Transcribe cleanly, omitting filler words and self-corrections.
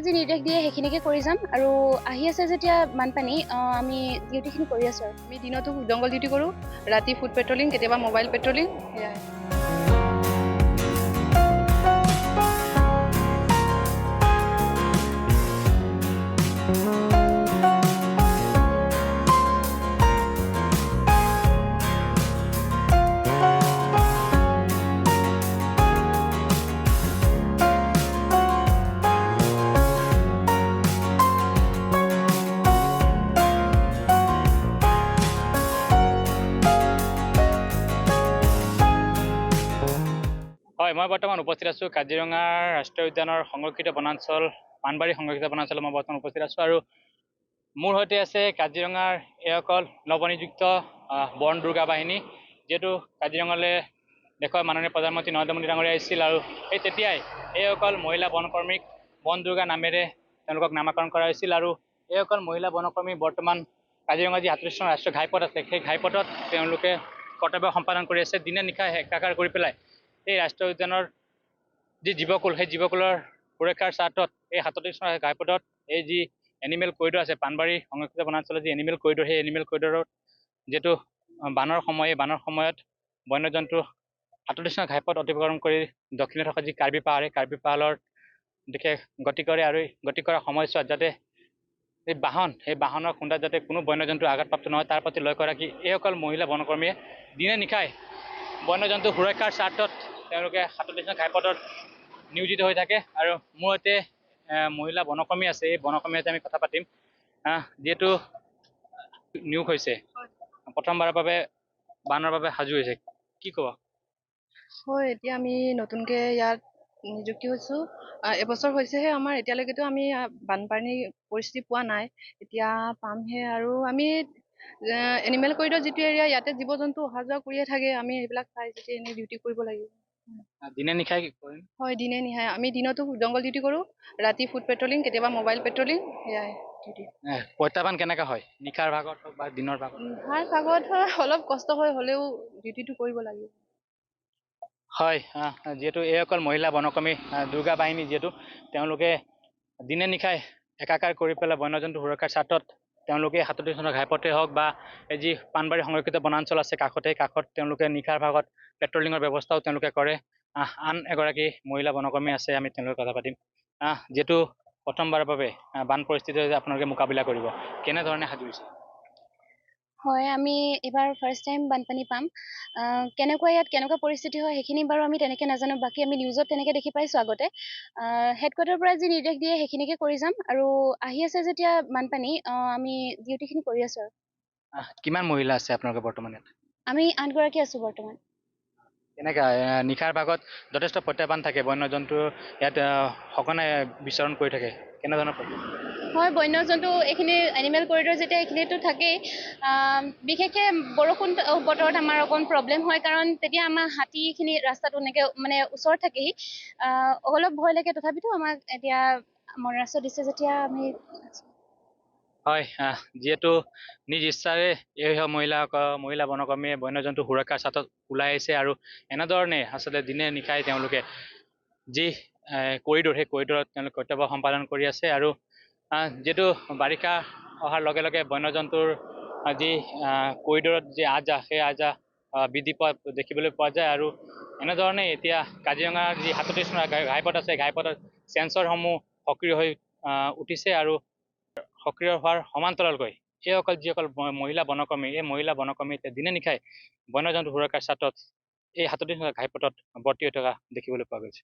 যি নিৰ্দেশ দিয়ে সেইখিনিকে কৰি যাম আৰু আহি আছে যেতিয়া বানপানী আমি ডিউটিখিনি কৰি আছোঁ আৰু আমি দিনতো জংগল ডিউটি কৰোঁ, ৰাতি ফুড পেট্ৰলিং, কেতিয়াবা মোবাইল পেট্ৰলিং, সেয়াই। হয়, মই বৰ্তমান উপস্থিত আছোঁ কাজিৰঙা ৰাষ্ট্ৰীয় উদ্যানৰ সংৰক্ষিত বনাঞ্চল পানবাৰী সংৰক্ষিত বনাঞ্চলত মই বৰ্তমান উপস্থিত আছোঁ আৰু মোৰ সৈতে আছে কাজিৰঙাৰ এইসকল নৱনিযুক্ত বন দুৰ্গা বাহিনী, যিহেতু কাজিৰঙালৈ দেশৰ মাননীয় প্ৰধানমন্ত্ৰী নৰেন্দ্ৰ মোদী ডাঙৰীয়া আহিছিল আৰু সেই তেতিয়াই এইসকল মহিলা বনকৰ্মীক বন দুৰ্গা নামেৰে তেওঁলোকক নামাকৰণ কৰা হৈছিল আৰু এইসকল মহিলা বনকৰ্মী বৰ্তমান কাজিৰঙা যি ৩৭নং ৰাষ্ট্ৰীয় ঘাইপথ আছে সেই ঘাইপথত তেওঁলোকে কৰ্তব্য সম্পাদন কৰি আছে, দিনে নিশাই একাকাৰ কৰি পেলাই এই ৰাষ্ট্ৰীয় উদ্যানৰ যি জীৱকুল সেই জীৱকুলৰ সুৰক্ষাৰ স্বাৰ্থত এই ৩৭নং ঘাইপথত এই যি এনিমেল কৰিডৰ আছে পানবাৰী সংৰক্ষিত বনাঞ্চলৰ যি এনিমেল কৰিডৰ সেই এনিমেল কৰিডৰত যিহেতু বানৰ সময়ত বন্যজন্তু ৩৭নং ঘাইপথ অতিক্ৰম কৰি দক্ষিণে থকা যি কাৰ্বি পাহাৰ সেই কাৰ্বি পাহাৰৰ দিশে গতি কৰে আৰু গতি কৰাৰ সময়ছোৱাত যাতে এই বাহনৰ খুন্দাত যাতে কোনো বন্যজন্তু আঘাতপ্ৰাপ্ত নহয় তাৰ প্ৰতি লক্ষ্য ৰাখি এইসকল মহিলা বনকৰ্মীয়ে দিনে নিশাই বন্যজন্তু সুৰক্ষাৰ স্বাৰ্থত তেওঁলোকে ৩৭নং ঘাইপথত নিয়োজিত হৈ থাকে আৰু মোৰ সৈতে মহিলা বনকৰ্মী আছে। এই বনকৰ্মীৰ সৈতে আমি কথা পাতিম। যিহেতু নিয়োগ হৈছে প্ৰথমবাৰৰ বাবে বানৰ বাবে সাজু হৈছে, কি ক'ব? হয়, এতিয়া আমি নতুনকৈ ইয়াত নিযুক্তি হৈছোঁ। এবছৰ হৈছেহে আমাৰ, এতিয়ালৈকেতো আমি বানপানীৰ পৰিস্থিতি পোৱা নাই, এতিয়া পামহে। আৰু আমি এনিমেল কৰিডৰ যিটো এৰিয়া, ইয়াতে জীৱ জন্তু অহা যোৱা কৰিয়ে থাকে, আমি সেইবিলাক চাই চিতি এনেই ডিউটি কৰিব লাগিব। দিনে নিশাই কৰিম? হয়, দিনে নিশাই। আমি দিনতো জংগল ডিউটি কৰোঁ, ৰাতি ফুড পেট্ৰলিং, কেতিয়াবা মোবাইল পেট্ৰলিং, সেয়াই ডিউটি। প্ৰত্যাহ্বান কেনেকুৱা হয় নিশাৰ ভাগত হওক বা দিনৰ ভাগত? নিশাৰ ভাগত অলপ কষ্ট হয়, হ'লেও ডিউটিটো কৰিব লাগিব। হয়, যিহেতু এইসকল মহিলা বনকৰ্মী দুৰ্গা বাহিনী, যিহেতু তেওঁলোকে দিনে নিশাই একাকাৰ কৰি পেলাই বন্যজন্তু সুৰক্ষাৰ স্বাৰ্থত তেওঁলোকে ৩৭নং ঘাইপথে হওক বা এই যি পানবাৰী সংৰক্ষিত বনাঞ্চল আছে কাষত তেওঁলোকে নিশাৰ ভাগত পেট্ৰলিঙৰ ব্যৱস্থাও তেওঁলোকে কৰে। আন এগৰাকী মহিলা বনকৰ্মী আছে, আমি তেওঁলোকৰ কথা পাতিম। যিহেতু প্ৰথমবাৰৰ বাবে বান পৰিস্থিতিৰ আপোনালোকে মোকাবিলা কৰিব, কেনেধৰণে সাজু হৈছে? হয়, আমি এইবাৰ ফাৰ্ষ্ট টাইম বানপানী পাম। কেনেকুৱা পৰিস্থিতি হয় সেইখিনি বাৰু আমি তেনেকৈ নাজানো, বাকী আমি নিউজত তেনেকৈ দেখি পাইছোঁ আগতে। হেডকোৱাৰ্টাৰৰ পৰা যি নিৰ্দেশ দিয়ে সেইখিনিকে কৰি যাম আৰু আহি আছে যেতিয়া বানপানী আমি ডিউটিখিনি কৰি আছোঁ আৰু। কিমান মহিলা আছে আপোনালোকে বৰ্তমান ইয়াত? আমি 8 গৰাকী আছোঁ বৰ্তমান। কেনেকুৱা নিশাৰ ভাগত যথেষ্ট প্ৰত্যাহ্বান থাকে, বন্যজন্তু ইয়াত সঘনাই বিচৰণ কৰি থাকে, কেনেধৰণৰ প্ৰত্যাহ্বান? হয়, বন্যজন্তু এইখিনি এনিমেল কৰিডৰ যেতিয়া এইখিনিতো থাকেই, বিশেষকৈ বৰষুণ বতৰত আমাৰ অকণ প্ৰব্লেম হয়, কাৰণ তেতিয়া আমাৰ হাতীখিনি ৰাস্তাটো এনেকৈ মানে ওচৰত থাকেহি, অলপ ভয় লাগে। তথাপিতো আমাক এতিয়া মহাৰাষ্ট্ৰ দিছে যেতিয়া আমি হয়, যিহেতু নিজ ইচ্ছাৰে এই মহিলা বনকৰ্মীয়ে বন্যজন্তু সুৰক্ষাৰ স্বাৰ্থত ওলাই আহিছে আৰু এনেধৰণে আচলতে দিনে নিশাই তেওঁলোকে যি কৰিডৰ সেই কৰিডৰত তেওঁলোকে কৰ্তব্য সম্পাদন কৰি আছে আৰু যিহেতু বাৰিষা অহাৰ লগে লগে বন্যজন্তুৰ যি কৰিডৰত যি আহ-যাহ সেই আহ-যাহ বৃদ্ধি পোৱা দেখিবলৈ পোৱা যায় আৰু এনেধৰণে এতিয়া কাজিৰঙাৰ যি ৩৭নং ঘাইপথ আছে ঘাইপথত চেঞ্চৰসমূহ সক্ৰিয় হৈ উঠিছে আৰু সক্ৰিয় হোৱাৰ সমান্তৰালকৈ যিসকল মহিলা বনকৰ্মী এই মহিলা বনকৰ্মী এতিয়া দিনে নিশাই বন্যজন্তু সুৰক্ষাৰ স্বাৰ্থত এই ৩৭নং ঘাইপথত ভৰ্তি হৈ থকা দেখিবলৈ পোৱা গৈছে।